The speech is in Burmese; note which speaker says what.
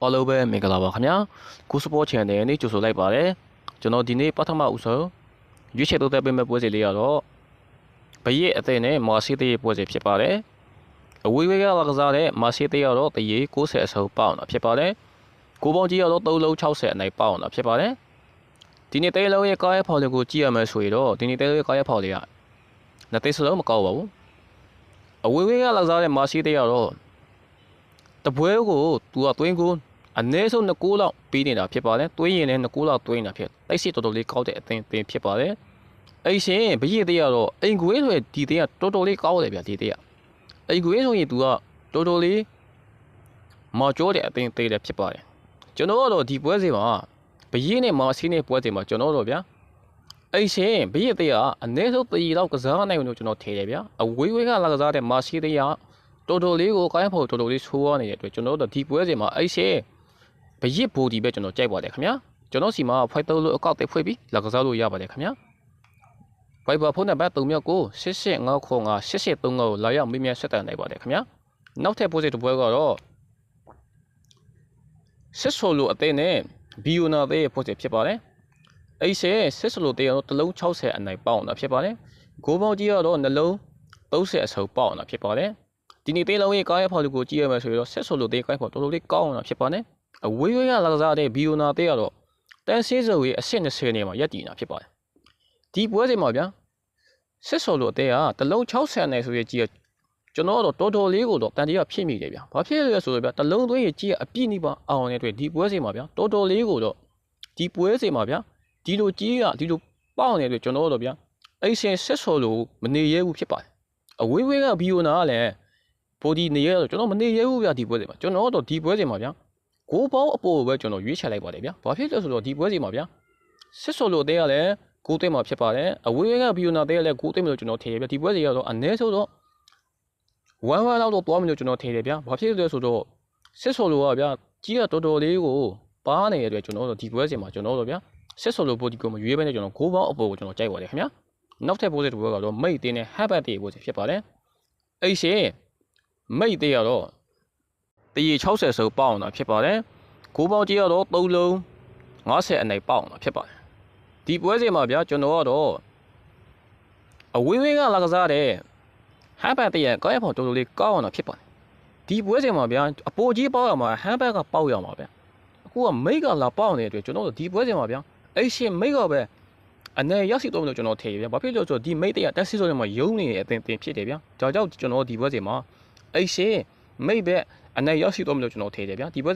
Speaker 1: all over မင်္ဂလာပါခင်ဗျာကိုစပေါ် channel နဲ့ကြိုဆိုလိုက်ပါတယ်ကျွန်တော်ဒီနေ့ပထမဦးဆုံးရွေးချယ်သုံးသပ်ပေးမယ့်ပွဲစဉ်လေးကတော့ဘရက်အသင်းနဲ့မာစီးတေးပွဲစဉ်ဖြစ်ပါတယ်အဝေးဝေးကလာကစားတဲ့မာစီးတေးကတော့တရေ60အစုံပေါအောင်တာဖြစ်ပါတယ်ကိုပေါင်းကြီးကတော့3လုံး60အနိုင်ပေါအောင်တာဖြစ်ပါတယ်ဒီနေ့တေးလုံးရဲ့ကားရဲ့ဖော်လေးကိုကြည့်ရမယ်ဆိုရင်တော့ဒီနေ့တေးလုံးရဲ့ကားရဲ့ဖော်လေးကနှစ်သိန်းစလုံးမကောက်ပါဘူးအဝေးဝေးကလာကစားတဲ့မာစီးတေးကတော့တပွဲကိုသူကသွင်းကိုအနည်းဆုံး2ဂိုးလောက်ပေးနေတာဖြစ်ပါတယ်။သွင်းရင်လည်း2ဂိုးလောက်သွင်းနေတာဖြစ်။တိုက်စစ်တော်တော်လေးကောက်တဲ့အသင်းဖြစ်ပါတယ်။အဲ့ရှင်ဘရက်သေးရတော့အိမ်ကွေးဆိုရင်ဒီသေးကတော်တော်လေးကောက်တယ်ဗျာဒီသေးက။အိမ်ကွေးဆိုရင်သူကတော်တော်လေးမော်ကျော်တဲ့အသင်းသေးတယ်ဖြစ်ပါတယ်။ကျွန်တော်ကတော့ဒီပွဲစဉ်မှာဘရက်နဲ့မာစီးနဲ့ပွဲစဉ်မှာကျွန်တော်တို့ဗျာအဲ့ရှင်ဘရက်သေးကအနည်းဆုံး3လောက်ကစားနိုင်လို့ကျွန်တော်ထည့်တယ်ဗျာ။အဝေးဝေးကလာကစားတဲ့မာစီးသေးကတော်တော်လေးကိုကိုင်းဖို့တော်တော်လေးဆိုးရနေတဲ့အတွက်ကျွန်တော်တို့ဒီပွဲစဉ်မှာအဲ့ရှင်ဘရက်ဘူဒီပဲကျွန်တော်ကြိုက်ပါတယ်ခင်ဗျာကျွန်တော်စီမှာဖိုက်တိုလို့အကောက်တိတ်ဖွင့်ပြီးလက်ကစားလို့ရပါတယ်ခင်ဗျာဖိုက်ဘာဖုန်းနံပါတ်3မြောက်ကို8895 8835ကိုလာရောက်မေးမြန်းဆက်သွယ်နိုင်ပါတယ်ခင်ဗျာနောက်ထပ်ပွဲစဉ်တစ်ပွဲကတော့စစ်ဆိုလိုအသင်းနဲ့ဘီယိုနာသေးရဲ့ပွဲစဉ်ဖြစ်ပါတယ်အဲ့ရှင်စစ်ဆိုလိုသေးကတော့တစ်လုံး60အနိုင်ပေါအောင်တာဖြစ်ပါတယ်ဂိုးပေါင်းကြီးကတော့နှလုံး30အစုံပေါအောင်တာဖြစ်ပါတယ်ဒီနေ့သေးလုံးရဲ့ကားရဲ့ဖော်လူကိုကြည့်ရမယ်ဆိုရင်တော့ဆက်ဆိုလိုသေးကိုင်းဖော်တော်တော်လေးကောင်းအောင်ဖြစ်ပါတယ်အဝေးဝေးကလာကစားတဲ့ဘီယိုနာသေးကတော့တန်ဆေးစုံရဲ့အဆင့်20နေမှာရပ်တည်နေတာဖြစ်ပါတယ်ဒီပွဲစဉ်မှာဗျာဆက်ဆိုလိုအသေးကတလုံး60နဲ့ဆိုရကြည့်ကျွန်တော်တော့တော်တော်လေးကိုတော့တန်တရားဖြစ်မိတယ်ဗျာဘာဖြစ်လဲဆိုတော့ဗျာတလုံးသွင်းရဲ့ကြည့်အပြည့်နိဗ္ဗာန်အောင်တဲ့အတွက်ဒီပွဲစဉ်မှာဗျာတော်တော်လေးကိုတော့ဒီပွဲစဉ်မှာဗျာဒီလိုကြီးကဒီလိုပေါအောင်တဲ့အတွက်ကျွန်တော်တို့ဗျာအဲ့ရှင်ဆက်ဆိုလိုမနေရဲဘူးဖြစ်ပါတယ်အဝေးဝေးကဘီယိုနာကလည်းပိုဒီနေရတော့ကျွန်တော်မနေရဲဘူးဗျာဒီပွဲစဉ်မှာကျွန်တော်တော့ဒီပွဲစဉ်မှာဗျာကိုပေါင်းအပေါ်ပဲကျွန်တော်ရွေးချယ်လိုက်ပါတယ်ဗျာဘာဖြစ်လဲဆိုတော့ဒီပွဲစဉ်မှာဗျာစစ်ဆိုလိုတဲ့ကလည်းကိုသိမ်းမှာဖြစ်ပါတယ်အဝေးကဘီယိုနာတဲ့ကလည်းကိုသိမ်းမလို့ကျွန်တော်ထည့်ရဗျာဒီပွဲစဉ်ကတော့အနည်းဆုံးတော့1လောက်တော့သွားမယ်လို့ကျွန်တော်ထည့်တယ်ဗျာဘာဖြစ်လဲဆိုတော့စစ်ဆိုလိုကဗျာကြီးကတော်တော်လေးကိုပါနေတဲ့အတွက်ကျွန်တော်တို့ဒီပွဲစဉ်မှာကျွန်တော်တို့ဗျာစစ်ဆိုလိုပိုဒီကိုမရွေးဘဲနဲ့ကျွန်တော်ကိုပေါင်းအပေါ်ကိုကျွန်တော်ကြိုက်ပါတယ်ခင်ဗျာနောက်ထပ်ပွဲစဉ်တစ်ပွဲကတော့မိတ်တင်းနဲ့ဟက်ဘတ်တေပွဲစဉ်ဖြစ်ပါတယ်အဲ့ရှင်မိတ်တေကတော့တရေ60စုံပေါအောင်တာဖြစ်ပါတယ်ကိုပေါင်းကြီးကတော့3လုံး50အနိုင်ပေါအောင်တာဖြစ်ပါတယ်ဒီပွဲစဉ်မှာဗျာကျွန်တော်ကတော့အဝေးဝေးကလာကစားတဲ့ဟမ်ဘတ်တရေကောင်းရဖို့တော်တော်လေးကောင်းအောင်တာဖြစ်ပါတယ်ဒီပွဲစဉ်မှာဗျာအပေါ်ကြီးပေါက်ရမှာဟမ်ဘတ်ကပေါက်ရမှာဗျာအခုကမိတ်ကလာပေါက်နေတဲ့အတွက်ကျွန်တော်တို့ဒီပွဲစဉ်မှာဗျာအဲ့ရှင်မိတ်ကပဲအနေရောက်စီတော့မလို့ကျွန်တော်ထည့်ရဗျာဘာဖြစ်လို့ဆိုတော့ဒီမိတ်တရတက်စီဆိုရင်မှယုံနေတဲ့အသင်ဖြစ်တယ်ဗျာဒါကြောင့်ကျွန်တော်ဒီပွဲစဉ်မှာအဲ့ရှင်မိတ်ပဲအနေရောက်စီတော့မလို့ကျွန်တော်ထည့်တယ်ဗျာဒီပွဲ